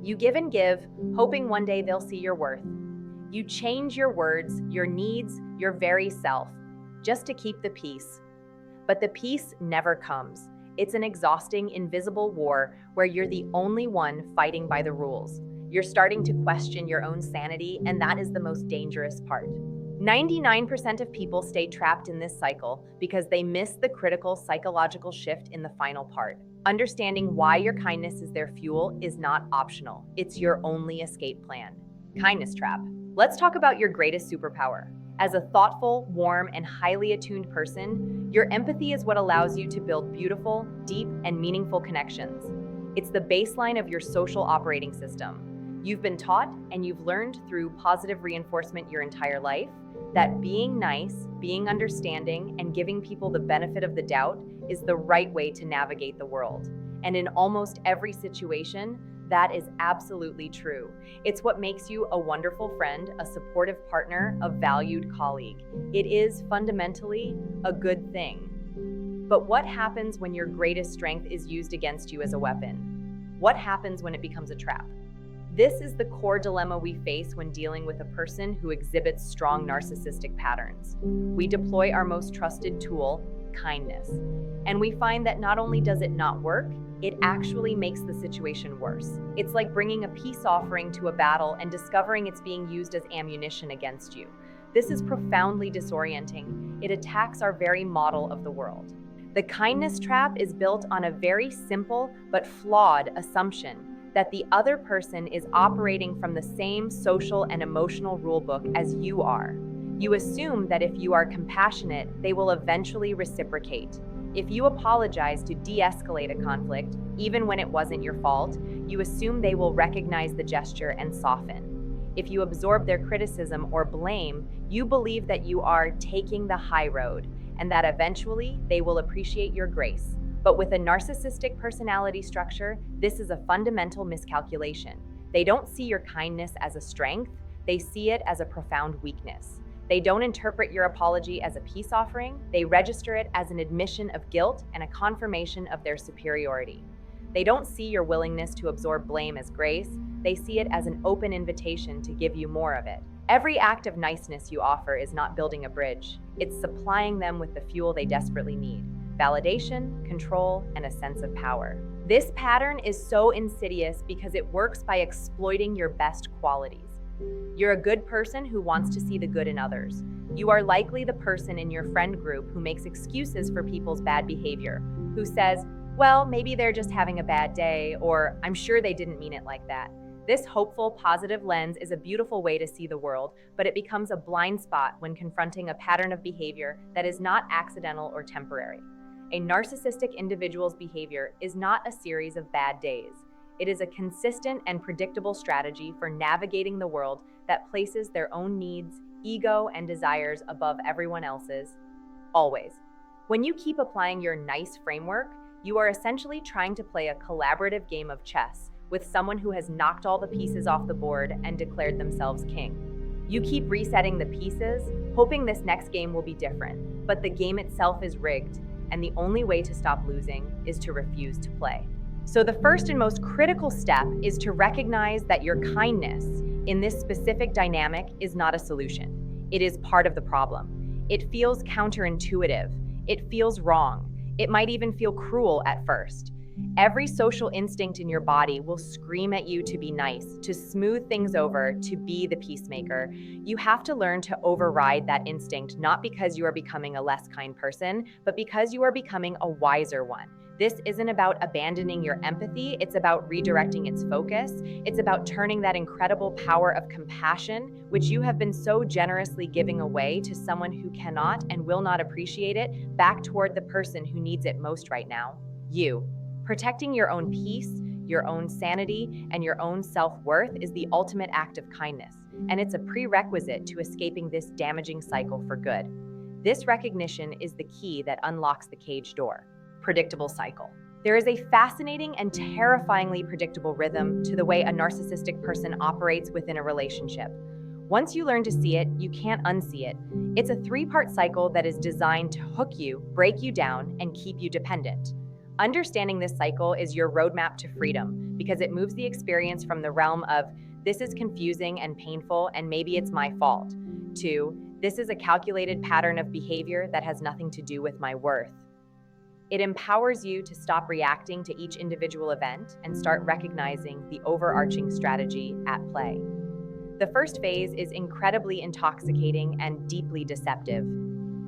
You give and give, hoping one day they'll see your worth. You change your words, your needs, your very self, just to keep the peace. But the peace never comes. It's an exhausting, invisible war where you're the only one fighting by the rules. You're starting to question your own sanity, and that is the most dangerous part. 99% of people stay trapped in this cycle because they miss the critical psychological shift in the final part. Understanding why your kindness is their fuel is not optional. It's your only escape plan. Kindness trap. Let's talk about your greatest superpower. As a thoughtful, warm, and highly attuned person, your empathy is what allows you to build beautiful, deep, and meaningful connections. It's the baseline of your social operating system. You've been taught and you've learned through positive reinforcement your entire life that being nice, being understanding, and giving people the benefit of the doubt is the right way to navigate the world. And in almost every situation, that is absolutely true. It's what makes you a wonderful friend, a supportive partner, a valued colleague. It is fundamentally a good thing. But what happens when your greatest strength is used against you as a weapon? What happens when it becomes a trap? This is the core dilemma we face when dealing with a person who exhibits strong narcissistic patterns. We deploy our most trusted tool, kindness. And we find that not only does it not work, it actually makes the situation worse. It's like bringing a peace offering to a battle and discovering it's being used as ammunition against you. This is profoundly disorienting. It attacks our very model of the world. The kindness trap is built on a very simple but flawed assumption that the other person is operating from the same social and emotional rulebook as you are. You assume that if you are compassionate, they will eventually reciprocate. If you apologize to de-escalate a conflict, even when it wasn't your fault, you assume they will recognize the gesture and soften. If you absorb their criticism or blame, you believe that you are taking the high road and that eventually they will appreciate your grace. But with a narcissistic personality structure, this is a fundamental miscalculation. They don't see your kindness as a strength, they see it as a profound weakness. They don't interpret your apology as a peace offering, they register it as an admission of guilt and a confirmation of their superiority. They don't see your willingness to absorb blame as grace, they see it as an open invitation to give you more of it. Every act of niceness you offer is not building a bridge, it's supplying them with the fuel they desperately need: validation, control, and a sense of power. This pattern is so insidious because it works by exploiting your best qualities. You're a good person who wants to see the good in others. You are likely the person in your friend group who makes excuses for people's bad behavior, who says, well, maybe they're just having a bad day, or I'm sure they didn't mean it like that. This hopeful, positive lens is a beautiful way to see the world, but it becomes a blind spot when confronting a pattern of behavior that is not accidental or temporary. A narcissistic individual's behavior is not a series of bad days. It is a consistent and predictable strategy for navigating the world that places their own needs, ego, and desires above everyone else's, always. When you keep applying your nice framework, you are essentially trying to play a collaborative game of chess with someone who has knocked all the pieces off the board and declared themselves king. You keep resetting the pieces, hoping this next game will be different, but the game itself is rigged, and the only way to stop losing is to refuse to play. So the first and most critical step is to recognize that your kindness in this specific dynamic is not a solution. It is part of the problem. It feels counterintuitive. It feels wrong. It might even feel cruel at first. Every social instinct in your body will scream at you to be nice, to smooth things over, to be the peacemaker. You have to learn to override that instinct, not because you are becoming a less kind person, but because you are becoming a wiser one. This isn't about abandoning your empathy, it's about redirecting its focus. It's about turning that incredible power of compassion, which you have been so generously giving away to someone who cannot and will not appreciate it, back toward the person who needs it most right now, you. Protecting your own peace, your own sanity, and your own self-worth is the ultimate act of kindness, and it's a prerequisite to escaping this damaging cycle for good. This recognition is the key that unlocks the cage door. Predictable cycle. There is a fascinating and terrifyingly predictable rhythm to the way a narcissistic person operates within a relationship. Once you learn to see it, you can't unsee it. It's a three-part cycle that is designed to hook you, break you down, and keep you dependent. Understanding this cycle is your roadmap to freedom because it moves the experience from the realm of this is confusing and painful and maybe it's my fault to this is a calculated pattern of behavior that has nothing to do with my worth. It empowers you to stop reacting to each individual event and start recognizing the overarching strategy at play. The first phase is incredibly intoxicating and deeply deceptive.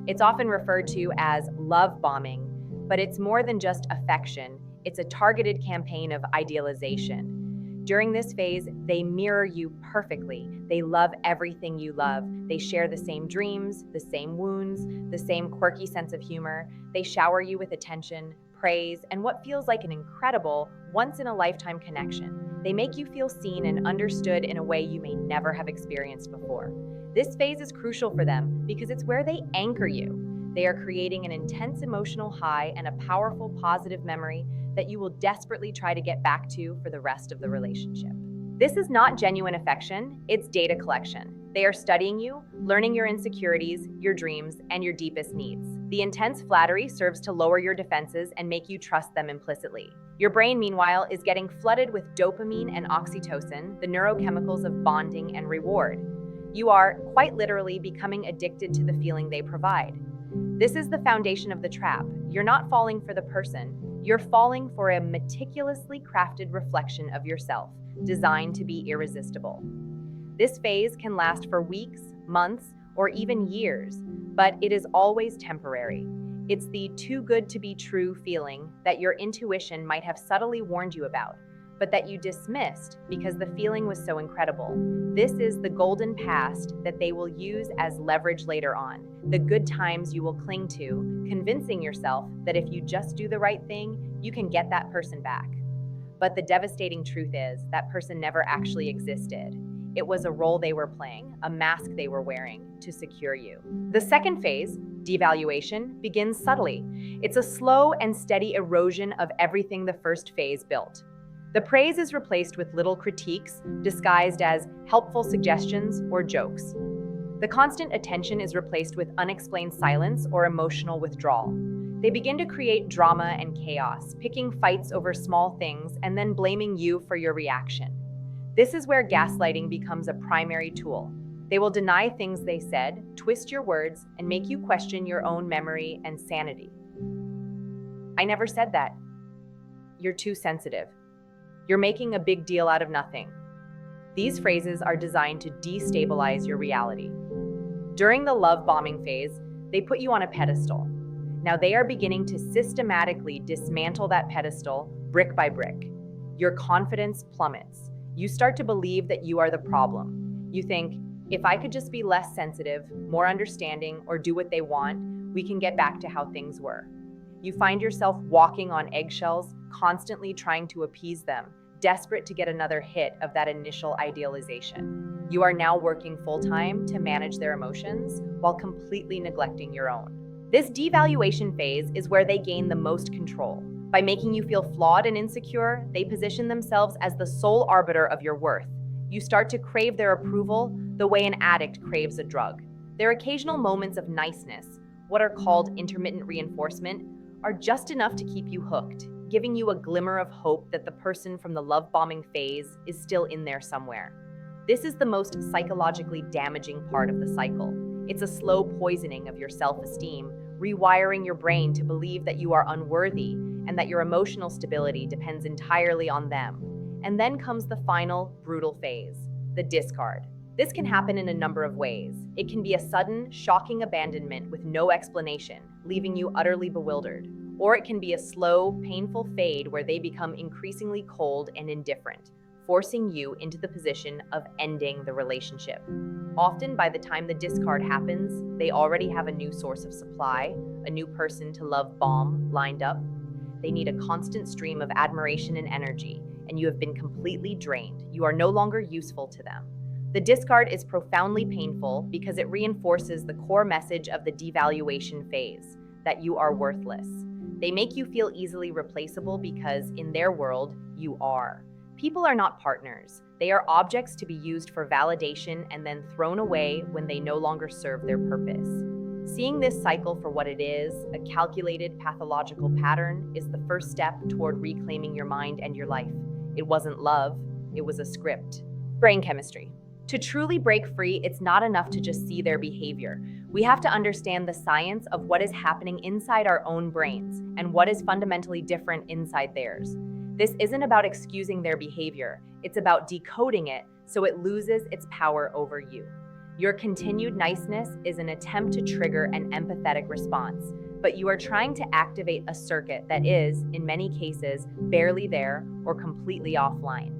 It's often referred to as love bombing, but it's more than just affection. It's a targeted campaign of idealization. During this phase, they mirror you perfectly. They love everything you love. They share the same dreams, the same wounds, the same quirky sense of humor. They shower you with attention, praise, and what feels like an incredible, once-in-a-lifetime connection. They make you feel seen and understood in a way you may never have experienced before. This phase is crucial for them because it's where they anchor you. They are creating an intense emotional high and a powerful positive memory that you will desperately try to get back to for the rest of the relationship. This is not genuine affection, it's data collection. They are studying you, learning your insecurities, your dreams, and your deepest needs. The intense flattery serves to lower your defenses and make you trust them implicitly. Your brain, meanwhile, is getting flooded with dopamine and oxytocin, the neurochemicals of bonding and reward. You are, quite literally, becoming addicted to the feeling they provide. This is the foundation of the trap. You're not falling for the person, you're falling for a meticulously crafted reflection of yourself, designed to be irresistible. This phase can last for weeks, months, or even years, but it is always temporary. It's the too good to be true feeling that your intuition might have subtly warned you about, but that you dismissed because the feeling was so incredible. This is the golden past that they will use as leverage later on, the good times you will cling to, convincing yourself that if you just do the right thing, you can get that person back. But the devastating truth is that person never actually existed. It was a role they were playing, a mask they were wearing to secure you. The second phase, devaluation, begins subtly. It's a slow and steady erosion of everything the first phase built. The praise is replaced with little critiques disguised as helpful suggestions or jokes. The constant attention is replaced with unexplained silence or emotional withdrawal. They begin to create drama and chaos, picking fights over small things and then blaming you for your reaction. This is where gaslighting becomes a primary tool. They will deny things they said, twist your words, and make you question your own memory and sanity. I never said that. You're too sensitive. You're making a big deal out of nothing. These phrases are designed to destabilize your reality. During the love bombing phase, they put you on a pedestal. Now they are beginning to systematically dismantle that pedestal brick by brick. Your confidence plummets. You start to believe that you are the problem. You think, if I could just be less sensitive, more understanding, or do what they want, we can get back to how things were. You find yourself walking on eggshells, constantly trying to appease them, desperate to get another hit of that initial idealization. You are now working full-time to manage their emotions while completely neglecting your own. This devaluation phase is where they gain the most control. By making you feel flawed and insecure, they position themselves as the sole arbiter of your worth. You start to crave their approval the way an addict craves a drug. Their occasional moments of niceness, what are called intermittent reinforcement, are just enough to keep you hooked, giving you a glimmer of hope that the person from the love bombing phase is still in there somewhere. This is the most psychologically damaging part of the cycle. It's a slow poisoning of your self-esteem, rewiring your brain to believe that you are unworthy and that your emotional stability depends entirely on them. And then comes the final, brutal phase, the discard. This can happen in a number of ways. It can be a sudden, shocking abandonment with no explanation, leaving you utterly bewildered. Or it can be a slow, painful fade where they become increasingly cold and indifferent, forcing you into the position of ending the relationship. Often, by the time the discard happens, they already have a new source of supply, a new person to love bomb lined up. They need a constant stream of admiration and energy, and you have been completely drained. You are no longer useful to them. The discard is profoundly painful because it reinforces the core message of the devaluation phase, that you are worthless. They make you feel easily replaceable because, in their world, you are. People are not partners. They are objects to be used for validation and then thrown away when they no longer serve their purpose. Seeing this cycle for what it is, a calculated pathological pattern, is the first step toward reclaiming your mind and your life. It wasn't love, it was a script. Brain chemistry. To truly break free, it's not enough to just see their behavior. We have to understand the science of what is happening inside our own brains and what is fundamentally different inside theirs. This isn't about excusing their behavior, it's about decoding it so it loses its power over you. Your continued niceness is an attempt to trigger an empathetic response, but you are trying to activate a circuit that is, in many cases, barely there or completely offline.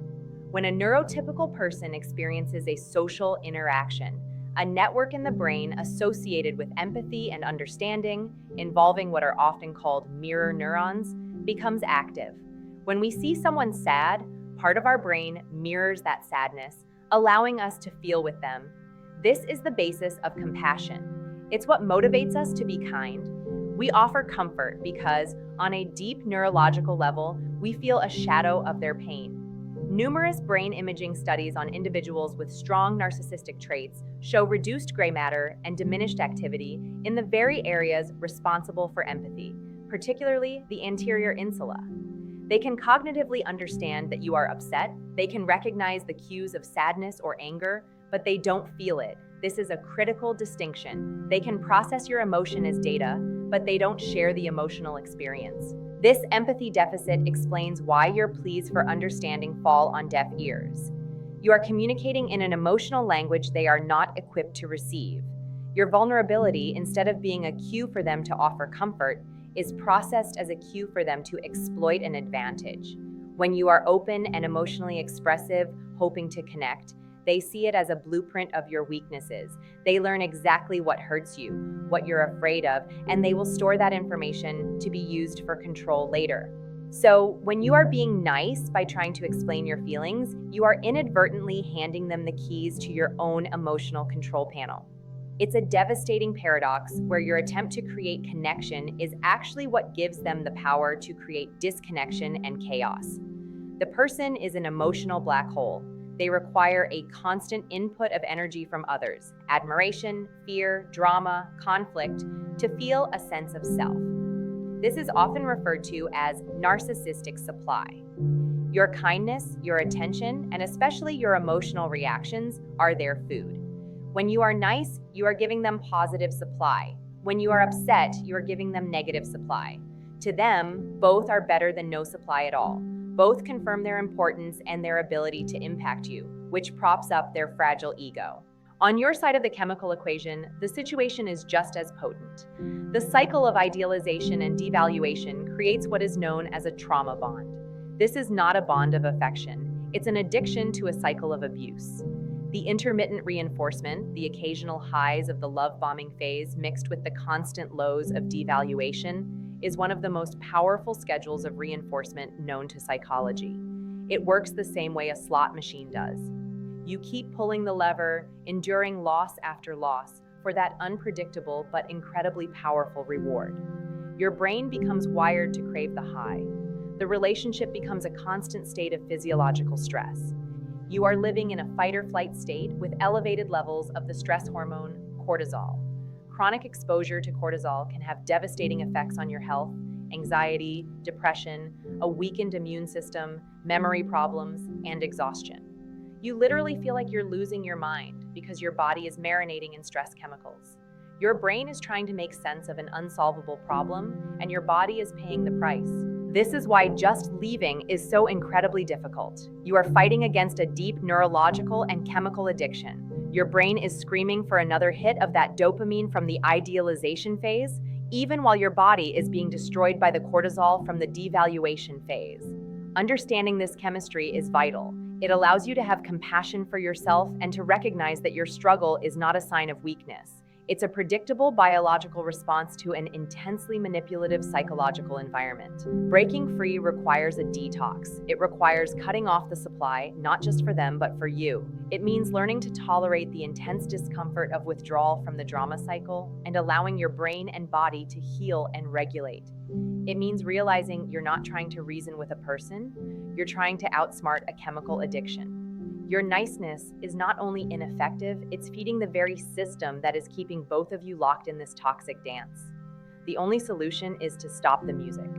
When a neurotypical person experiences a social interaction, a network in the brain associated with empathy and understanding, involving what are often called mirror neurons, becomes active. When we see someone sad, part of our brain mirrors that sadness, allowing us to feel with them. This is the basis of compassion. It's what motivates us to be kind. We offer comfort because, on a deep neurological level, we feel a shadow of their pain. Numerous brain imaging studies on individuals with strong narcissistic traits show reduced gray matter and diminished activity in the very areas responsible for empathy, particularly the anterior insula. They can cognitively understand that you are upset, they can recognize the cues of sadness or anger, but they don't feel it. This is a critical distinction. They can process your emotion as data, but they don't share the emotional experience. This empathy deficit explains why your pleas for understanding fall on deaf ears. You are communicating in an emotional language they are not equipped to receive. Your vulnerability, instead of being a cue for them to offer comfort, is processed as a cue for them to exploit an advantage. When you are open and emotionally expressive, hoping to connect, they see it as a blueprint of your weaknesses. They learn exactly what hurts you, what you're afraid of, and they will store that information to be used for control later. So, when you are being nice by trying to explain your feelings, you are inadvertently handing them the keys to your own emotional control panel. It's a devastating paradox where your attempt to create connection is actually what gives them the power to create disconnection and chaos. The person is an emotional black hole. They require a constant input of energy from others, admiration, fear, drama, conflict, to feel a sense of self. This is often referred to as narcissistic supply. Your kindness, your attention, and especially your emotional reactions are their food. When you are nice, you are giving them positive supply. When you are upset, you are giving them negative supply. To them, both are better than no supply at all. Both confirm their importance and their ability to impact you, which props up their fragile ego. On your side of the chemical equation, the situation is just as potent. The cycle of idealization and devaluation creates what is known as a trauma bond. This is not a bond of affection. It's an addiction to a cycle of abuse. The intermittent reinforcement, the occasional highs of the love-bombing phase mixed with the constant lows of devaluation, is one of the most powerful schedules of reinforcement known to psychology. It works the same way a slot machine does. You keep pulling the lever, enduring loss after loss, for that unpredictable but incredibly powerful reward. Your brain becomes wired to crave the high. The relationship becomes a constant state of physiological stress. You are living in a fight-or-flight state with elevated levels of the stress hormone, cortisol. Chronic exposure to cortisol can have devastating effects on your health, anxiety, depression, a weakened immune system, memory problems, and exhaustion. You literally feel like you're losing your mind because your body is marinating in stress chemicals. Your brain is trying to make sense of an unsolvable problem, and your body is paying the price. This is why just leaving is so incredibly difficult. You are fighting against a deep neurological and chemical addiction. Your brain is screaming for another hit of that dopamine from the idealization phase, even while your body is being destroyed by the cortisol from the devaluation phase. Understanding this chemistry is vital. It allows you to have compassion for yourself and to recognize that your struggle is not a sign of weakness. It's a predictable biological response to an intensely manipulative psychological environment. Breaking free requires a detox. It requires cutting off the supply, not just for them, but for you. It means learning to tolerate the intense discomfort of withdrawal from the drama cycle and allowing your brain and body to heal and regulate. It means realizing you're not trying to reason with a person, you're trying to outsmart a chemical addiction. Your niceness is not only ineffective, it's feeding the very system that is keeping both of you locked in this toxic dance. The only solution is to stop the music.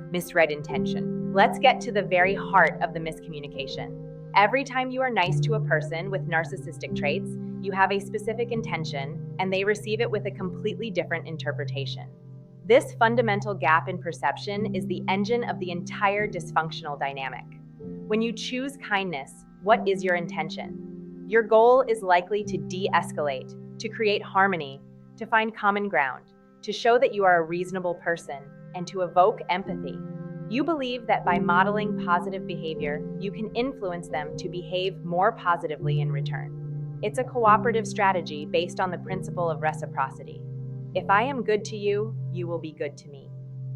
Misread intention. Let's get to the very heart of the miscommunication. Every time you are nice to a person with narcissistic traits, you have a specific intention, and they receive it with a completely different interpretation. This fundamental gap in perception is the engine of the entire dysfunctional dynamic. When you choose kindness, what is your intention? Your goal is likely to de-escalate, to create harmony, to find common ground, to show that you are a reasonable person, and to evoke empathy. You believe that by modeling positive behavior, you can influence them to behave more positively in return. It's a cooperative strategy based on the principle of reciprocity. If I am good to you, you will be good to me.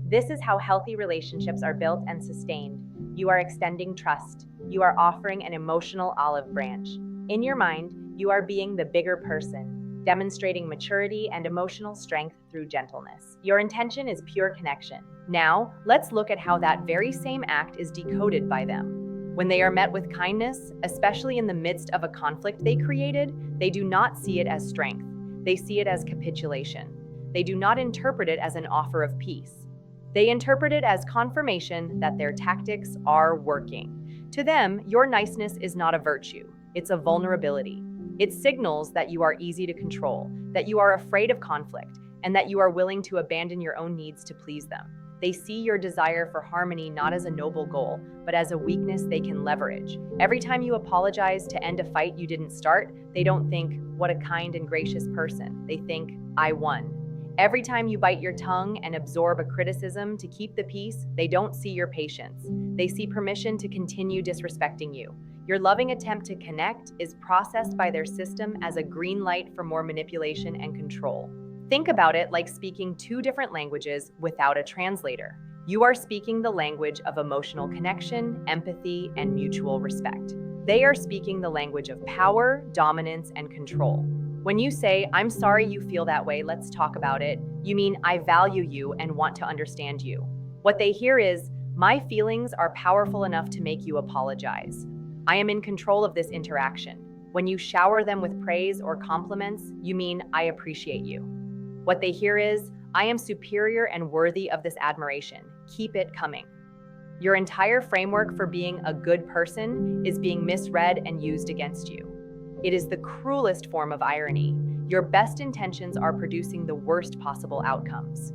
This is how healthy relationships are built and sustained. You are extending trust. You are offering an emotional olive branch. In your mind, you are being the bigger person, demonstrating maturity and emotional strength through gentleness. Your intention is pure connection. Now, let's look at how that very same act is decoded by them. When they are met with kindness, especially in the midst of a conflict they created, they do not see it as strength. They see it as capitulation. They do not interpret it as an offer of peace. They interpret it as confirmation that their tactics are working. To them, your niceness is not a virtue, it's a vulnerability. It signals that you are easy to control, that you are afraid of conflict, and that you are willing to abandon your own needs to please them. They see your desire for harmony not as a noble goal, but as a weakness they can leverage. Every time you apologize to end a fight you didn't start, they don't think, "What a kind and gracious person." They think, "I won." Every time you bite your tongue and absorb a criticism to keep the peace, they don't see your patience. They see permission to continue disrespecting you. Your loving attempt to connect is processed by their system as a green light for more manipulation and control. Think about it like speaking two different languages without a translator. You are speaking the language of emotional connection, empathy, and mutual respect. They are speaking the language of power, dominance, and control. When you say, "I'm sorry you feel that way, let's talk about it," you mean, "I value you and want to understand you." What they hear is, "My feelings are powerful enough to make you apologize. I am in control of this interaction." When you shower them with praise or compliments, you mean, "I appreciate you." What they hear is, "I am superior and worthy of this admiration. Keep it coming." Your entire framework for being a good person is being misread and used against you. It is the cruelest form of irony. Your best intentions are producing the worst possible outcomes.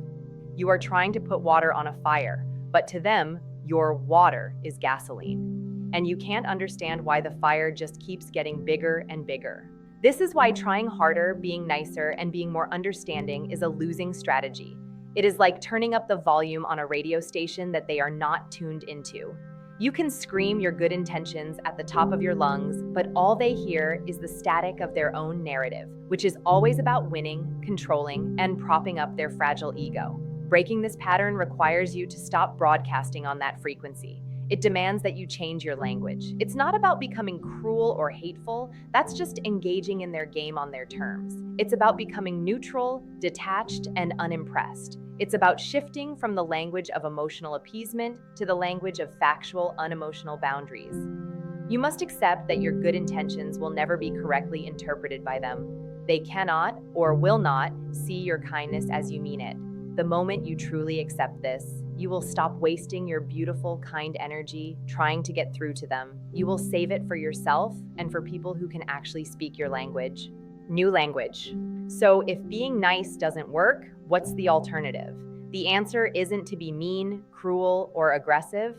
You are trying to put water on a fire, but to them, your water is gasoline. And you can't understand why the fire just keeps getting bigger and bigger. This is why trying harder, being nicer, and being more understanding is a losing strategy. It is like turning up the volume on a radio station that they are not tuned into. You can scream your good intentions at the top of your lungs, but all they hear is the static of their own narrative, which is always about winning, controlling, and propping up their fragile ego. Breaking this pattern requires you to stop broadcasting on that frequency. It demands that you change your language. It's not about becoming cruel or hateful. That's just engaging in their game on their terms. It's about becoming neutral, detached, and unimpressed. It's about shifting from the language of emotional appeasement to the language of factual, unemotional boundaries. You must accept that your good intentions will never be correctly interpreted by them. They cannot or will not see your kindness as you mean it. The moment you truly accept this, you will stop wasting your beautiful, kind energy trying to get through to them. You will save it for yourself and for people who can actually speak your language. New language. So if being nice doesn't work, what's the alternative? The answer isn't to be mean, cruel, or aggressive.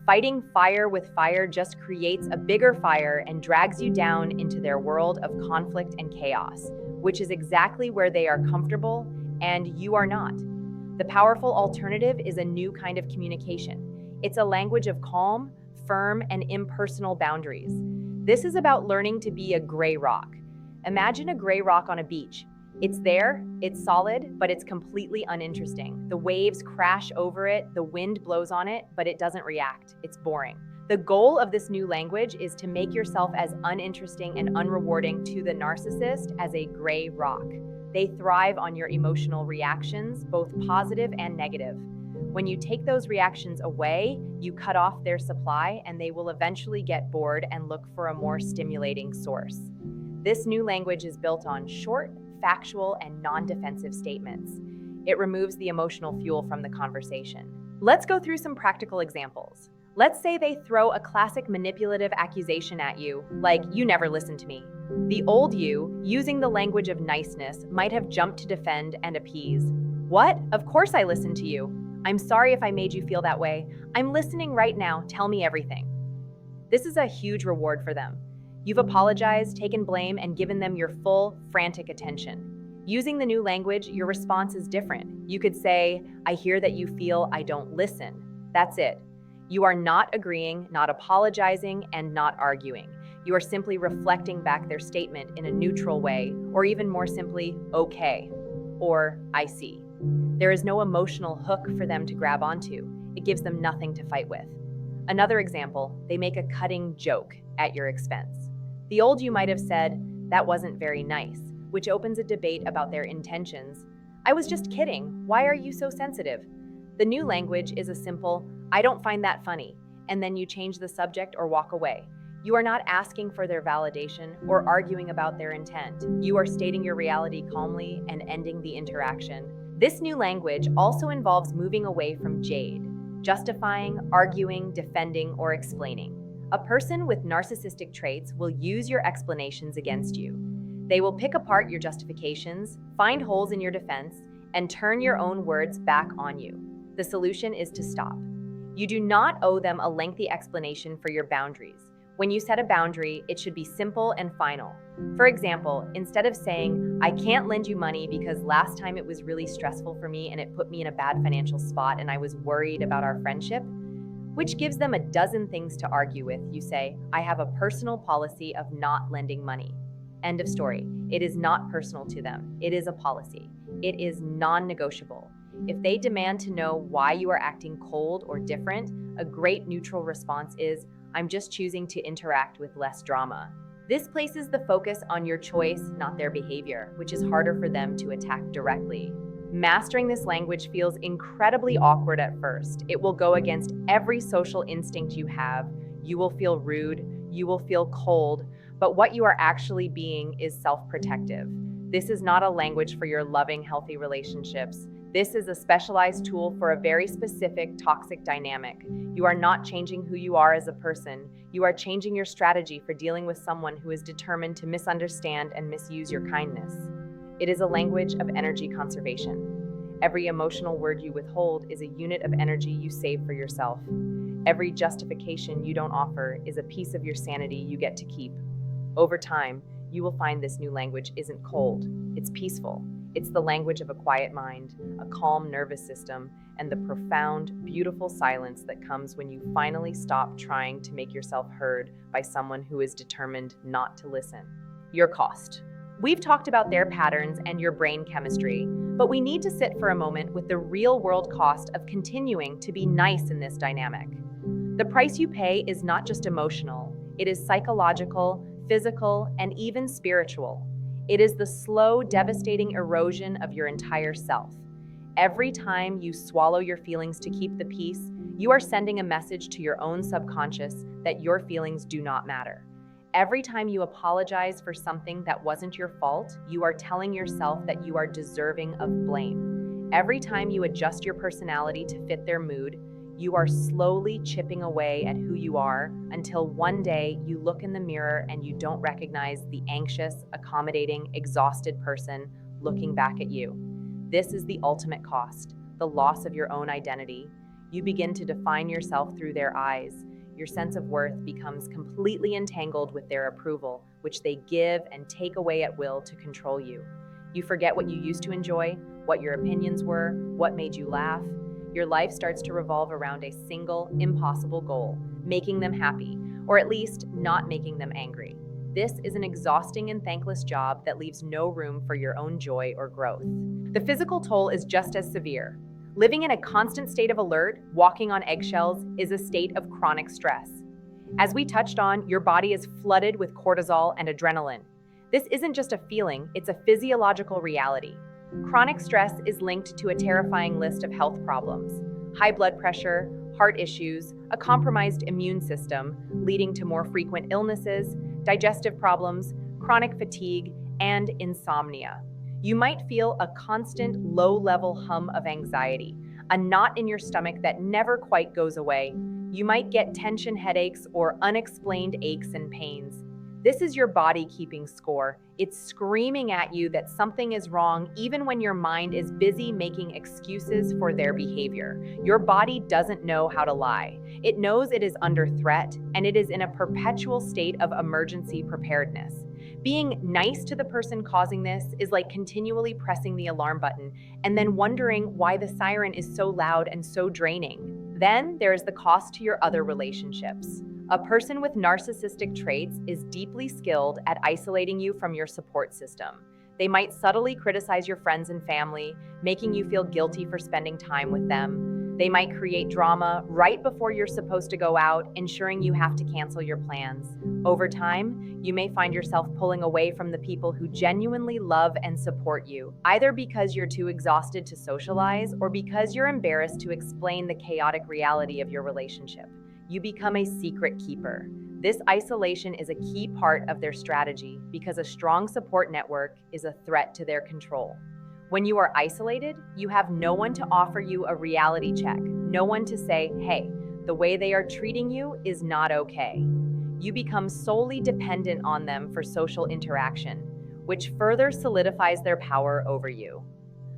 Fighting fire with fire just creates a bigger fire and drags you down into their world of conflict and chaos, which is exactly where they are comfortable and you are not. The powerful alternative is a new kind of communication. It's a language of calm, firm, and impersonal boundaries. This is about learning to be a gray rock. Imagine a gray rock on a beach. It's there, it's solid, but it's completely uninteresting. The waves crash over it, the wind blows on it, but it doesn't react. It's boring. The goal of this new language is to make yourself as uninteresting and unrewarding to the narcissist as a gray rock. They thrive on your emotional reactions, both positive and negative. When you take those reactions away, you cut off their supply and they will eventually get bored and look for a more stimulating source. This new language is built on short, factual, and non-defensive statements. It removes the emotional fuel from the conversation. Let's go through some practical examples. Let's say they throw a classic manipulative accusation at you, like, "You never listened to me." The old you, using the language of niceness, might have jumped to defend and appease. "What? Of course I listened to you. I'm sorry if I made you feel that way. I'm listening right now. Tell me everything." This is a huge reward for them. You've apologized, taken blame, and given them your full, frantic attention. Using the new language, your response is different. You could say, "I hear that you feel I don't listen." That's it. You are not agreeing, not apologizing, and not arguing. You are simply reflecting back their statement in a neutral way, or even more simply, "Okay," or "I see." There is no emotional hook for them to grab onto. It gives them nothing to fight with. Another example, they make a cutting joke at your expense. The old you might have said, "That wasn't very nice," which opens a debate about their intentions. "I was just kidding. Why are you so sensitive?" The new language is a simple, "I don't find that funny," and then you change the subject or walk away. You are not asking for their validation or arguing about their intent. You are stating your reality calmly and ending the interaction. This new language also involves moving away from jade, justifying, arguing, defending, or explaining. A person with narcissistic traits will use your explanations against you. They will pick apart your justifications, find holes in your defense, and turn your own words back on you. The solution is to stop. You do not owe them a lengthy explanation for your boundaries. When you set a boundary, it should be simple and final. For example, instead of saying, "I can't lend you money because last time it was really stressful for me and it put me in a bad financial spot and I was worried about our friendship," which gives them a dozen things to argue with, you say, "I have a personal policy of not lending money." End of story. It is not personal to them. It is a policy. It is non-negotiable. If they demand to know why you are acting cold or different, a great neutral response is, "I'm just choosing to interact with less drama." This places the focus on your choice, not their behavior, which is harder for them to attack directly. Mastering this language feels incredibly awkward at first. It will go against every social instinct you have. You will feel rude. You will feel cold. But what you are actually being is self-protective. This is not a language for your loving, healthy relationships. This is a specialized tool for a very specific toxic dynamic. You are not changing who you are as a person. You are changing your strategy for dealing with someone who is determined to misunderstand and misuse your kindness. It is a language of energy conservation. Every emotional word you withhold is a unit of energy you save for yourself. Every justification you don't offer is a piece of your sanity you get to keep. Over time, you will find this new language isn't cold, it's peaceful. It's the language of a quiet mind, a calm nervous system, and the profound, beautiful silence that comes when you finally stop trying to make yourself heard by someone who is determined not to listen. Your cost. We've talked about their patterns and your brain chemistry, but we need to sit for a moment with the real-world cost of continuing to be nice in this dynamic. The price you pay is not just emotional, it is psychological, physical, and even spiritual. It is the slow, devastating erosion of your entire self. Every time you swallow your feelings to keep the peace, you are sending a message to your own subconscious that your feelings do not matter. Every time you apologize for something that wasn't your fault, you are telling yourself that you are deserving of blame. Every time you adjust your personality to fit their mood, you are slowly chipping away at who you are until one day you look in the mirror and you don't recognize the anxious, accommodating, exhausted person looking back at you. This is the ultimate cost, the loss of your own identity. You begin to define yourself through their eyes. Your sense of worth becomes completely entangled with their approval, which they give and take away at will to control you. You forget what you used to enjoy, what your opinions were, what made you laugh. Your life starts to revolve around a single, impossible goal, making them happy, or at least not making them angry. This is an exhausting and thankless job that leaves no room for your own joy or growth. The physical toll is just as severe. Living in a constant state of alert, walking on eggshells, is a state of chronic stress. As we touched on, your body is flooded with cortisol and adrenaline. This isn't just a feeling, it's a physiological reality. Chronic stress is linked to a terrifying list of health problems. high blood pressure, heart issues, a compromised immune system, leading to more frequent illnesses, digestive problems, chronic fatigue, and insomnia. You might feel a constant low-level hum of anxiety, a knot in your stomach that never quite goes away. You might get tension headaches or unexplained aches and pains. This is your body keeping score. It's screaming at you that something is wrong even when your mind is busy making excuses for their behavior. Your body doesn't know how to lie. It knows it is under threat, and it is in a perpetual state of emergency preparedness. Being nice to the person causing this is like continually pressing the alarm button and then wondering why the siren is so loud and so draining. Then there is the cost to your other relationships. A person with narcissistic traits is deeply skilled at isolating you from your support system. They might subtly criticize your friends and family, making you feel guilty for spending time with them. They might create drama right before you're supposed to go out, ensuring you have to cancel your plans. Over time, you may find yourself pulling away from the people who genuinely love and support you, either because you're too exhausted to socialize or because you're embarrassed to explain the chaotic reality of your relationship. You become a secret keeper. This isolation is a key part of their strategy because a strong support network is a threat to their control. When you are isolated, you have no one to offer you a reality check, no one to say, hey, the way they are treating you is not okay. You become solely dependent on them for social interaction, which further solidifies their power over you.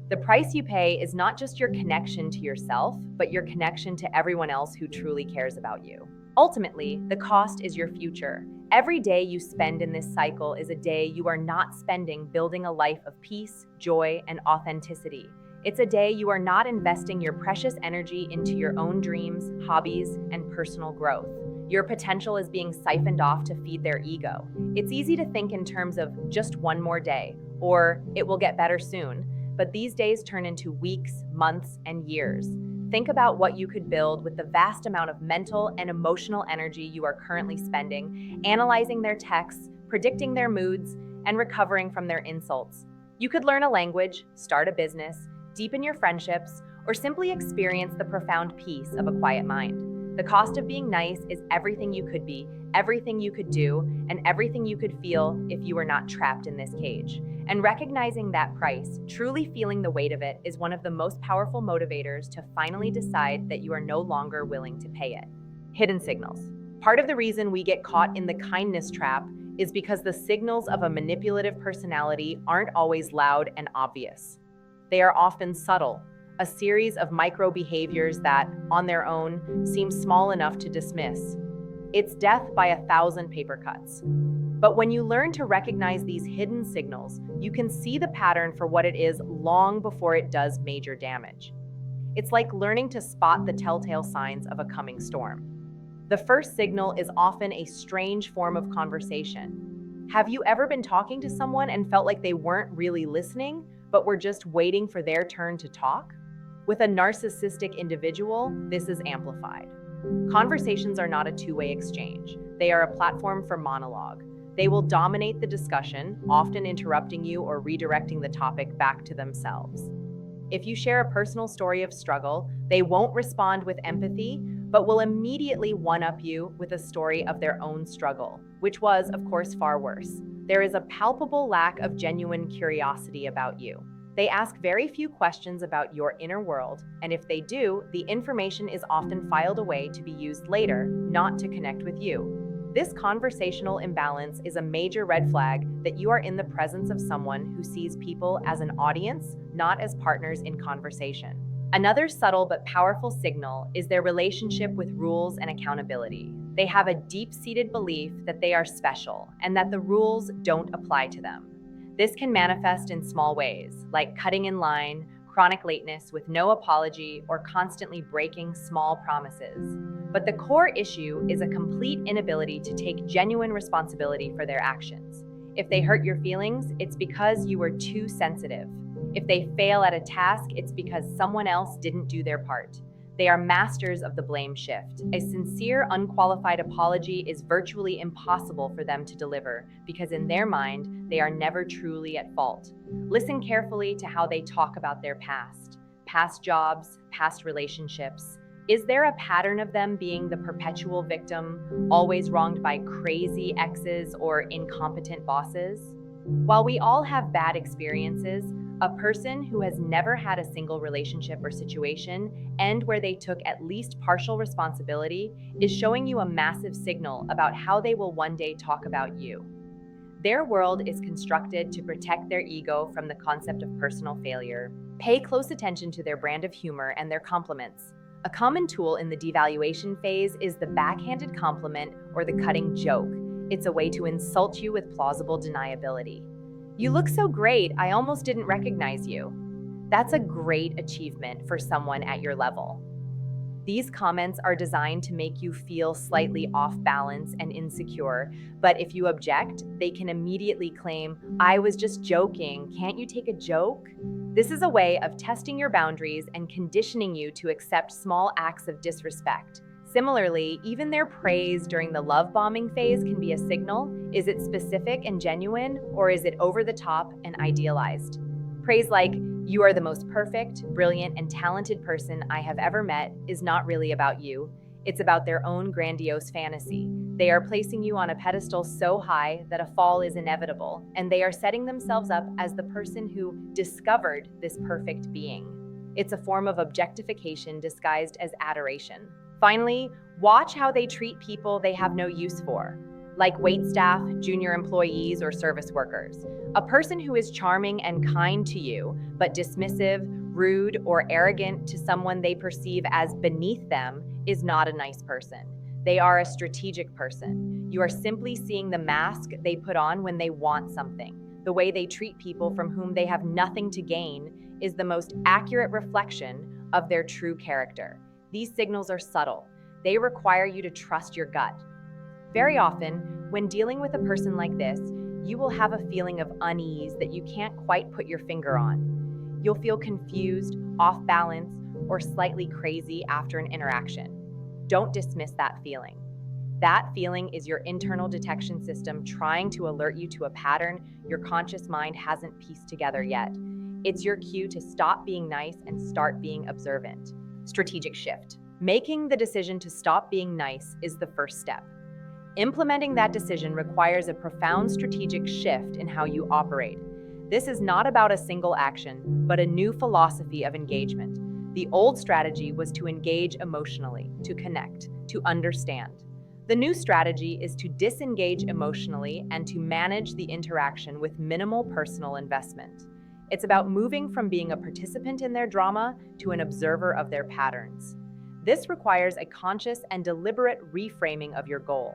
The price you pay is not just your connection to yourself, but your connection to everyone else who truly cares about you. Ultimately, the cost is your future. Every day you spend in this cycle is a day you are not spending building a life of peace, joy, and authenticity. It's a day you are not investing your precious energy into your own dreams, hobbies, and personal growth. Your potential is being siphoned off to feed their ego. It's easy to think in terms of just one more day, or it will get better soon. But these days turn into weeks, months, and years. Think about what you could build with the vast amount of mental and emotional energy you are currently spending, analyzing their texts, predicting their moods, and recovering from their insults. You could learn a language, start a business, deepen your friendships, or simply experience the profound peace of a quiet mind. The cost of being nice is everything you could be, everything you could do, and everything you could feel if you were not trapped in this cage. And recognizing that price, truly feeling the weight of it, is one of the most powerful motivators to finally decide that you are no longer willing to pay it. Hidden signals. Part of the reason we get caught in the kindness trap is because the signals of a manipulative personality aren't always loud and obvious. They are often subtle, a series of micro behaviors that, on their own, seem small enough to dismiss. It's death by 1,000 paper cuts. But when you learn to recognize these hidden signals, you can see the pattern for what it is long before it does major damage. It's like learning to spot the telltale signs of a coming storm. The first signal is often a strange form of conversation. Have you ever been talking to someone and felt like they weren't really listening, but were just waiting for their turn to talk? With a narcissistic individual, this is amplified. Conversations are not a two-way exchange. They are a platform for monologue. They will dominate the discussion, often interrupting you or redirecting the topic back to themselves. If you share a personal story of struggle, they won't respond with empathy, but will immediately one-up you with a story of their own struggle, which was, of course, far worse. There is a palpable lack of genuine curiosity about you. They ask very few questions about your inner world, and if they do, the information is often filed away to be used later, not to connect with you. This conversational imbalance is a major red flag that you are in the presence of someone who sees people as an audience, not as partners in conversation. Another subtle but powerful signal is their relationship with rules and accountability. They have a deep-seated belief that they are special and that the rules don't apply to them. This can manifest in small ways, like cutting in line, chronic lateness with no apology, or constantly breaking small promises. But the core issue is a complete inability to take genuine responsibility for their actions. If they hurt your feelings, it's because you were too sensitive. If they fail at a task, it's because someone else didn't do their part. They are masters of the blame shift. A sincere, unqualified apology is virtually impossible for them to deliver because in their mind, they are never truly at fault. Listen carefully to how they talk about their past past jobs, past relationships? Is there a pattern of them being the perpetual victim, always wronged by crazy exes or incompetent bosses? While we all have bad experiences, a person who has never had a single relationship or situation end where they took at least partial responsibility is showing you a massive signal about how they will one day talk about you. Their world is constructed to protect their ego from the concept of personal failure. Pay close attention to their brand of humor and their compliments. A common tool in the devaluation phase is the backhanded compliment or the cutting joke. It's a way to insult you with plausible deniability. You look so great, I almost didn't recognize you. That's a great achievement for someone at your level. These comments are designed to make you feel slightly off balance and insecure, but if you object, they can immediately claim, "I was just joking, can't you take a joke?" This is a way of testing your boundaries and conditioning you to accept small acts of disrespect. Similarly, even their praise during the love bombing phase can be a signal. Is it specific and genuine, or is it over the top and idealized? Praise like, "You are the most perfect, brilliant, and talented person I have ever met," is not really about you. It's about their own grandiose fantasy. They are placing you on a pedestal so high that a fall is inevitable, and they are setting themselves up as the person who discovered this perfect being. It's a form of objectification disguised as adoration. Finally, watch how they treat people they have no use for, like waitstaff, junior employees, or service workers. A person who is charming and kind to you, but dismissive, rude, or arrogant to someone they perceive as beneath them is not a nice person. They are a strategic person. You are simply seeing the mask they put on when they want something. The way they treat people from whom they have nothing to gain is the most accurate reflection of their true character. These signals are subtle. They require you to trust your gut. Very often, when dealing with a person like this, you will have a feeling of unease that you can't quite put your finger on. You'll feel confused, off balance, or slightly crazy after an interaction. Don't dismiss that feeling. That feeling is your internal detection system trying to alert you to a pattern your conscious mind hasn't pieced together yet. It's your cue to stop being nice and start being observant. Strategic shift. Making the decision to stop being nice is the first step. Implementing that decision requires a profound strategic shift in how you operate. This is not about a single action, but a new philosophy of engagement. The old strategy was to engage emotionally, to connect, to understand. The new strategy is to disengage emotionally and to manage the interaction with minimal personal investment. It's about moving from being a participant in their drama to an observer of their patterns. This requires a conscious and deliberate reframing of your goal.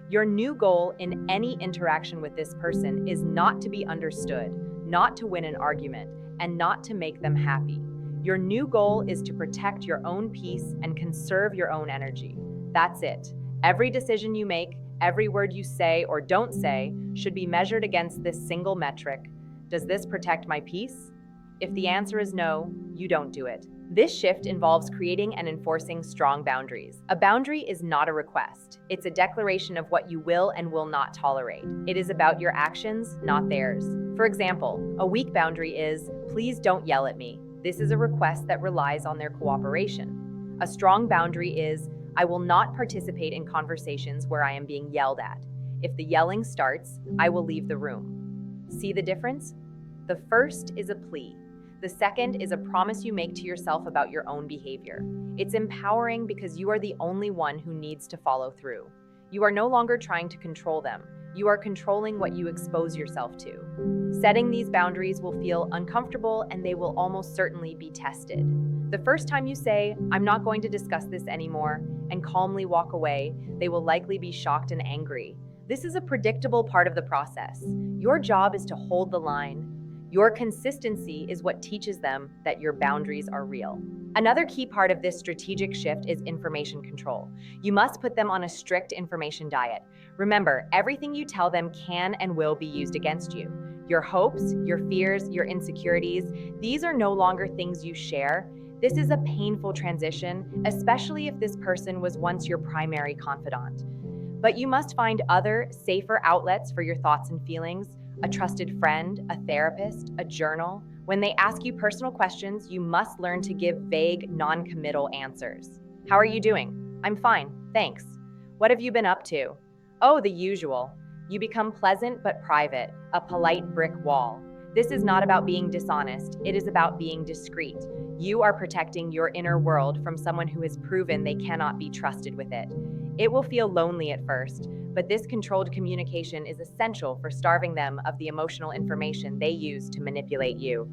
Your new goal in any interaction with this person is not to be understood, not to win an argument, and not to make them happy. Your new goal is to protect your own peace and conserve your own energy. That's it. Every decision you make, every word you say or don't say, should be measured against this single metric. Does this protect my peace? If the answer is no, you don't do it. This shift involves creating and enforcing strong boundaries. A boundary is not a request. It's a declaration of what you will and will not tolerate. It is about your actions, not theirs. For example, a weak boundary is, "Please don't yell at me." This is a request that relies on their cooperation. A strong boundary is, "I will not participate in conversations where I am being yelled at. If the yelling starts, I will leave the room." See the difference? The first is a plea. The second is a promise you make to yourself about your own behavior. It's empowering because you are the only one who needs to follow through. You are no longer trying to control them. You are controlling what you expose yourself to. Setting these boundaries will feel uncomfortable and they will almost certainly be tested. The first time you say, "I'm not going to discuss this anymore," and calmly walk away, they will likely be shocked and angry. This is a predictable part of the process. Your job is to hold the line. Your consistency is what teaches them that your boundaries are real. Another key part of this strategic shift is information control. You must put them on a strict information diet. Remember, everything you tell them can and will be used against you. Your hopes, your fears, your insecurities, these are no longer things you share. This is a painful transition, especially if this person was once your primary confidant. But you must find other, safer outlets for your thoughts and feelings. A trusted friend, a therapist, a journal, When they ask you personal questions, you must learn to give vague, non-committal answers. How are you doing? I'm fine, thanks. What have you been up to? Oh, the usual. You become pleasant but private, a polite brick wall. This is not about being dishonest, it is about being discreet. You are protecting your inner world from someone who has proven they cannot be trusted with it. It will feel lonely at first, but this controlled communication is essential for starving them of the emotional information they use to manipulate you.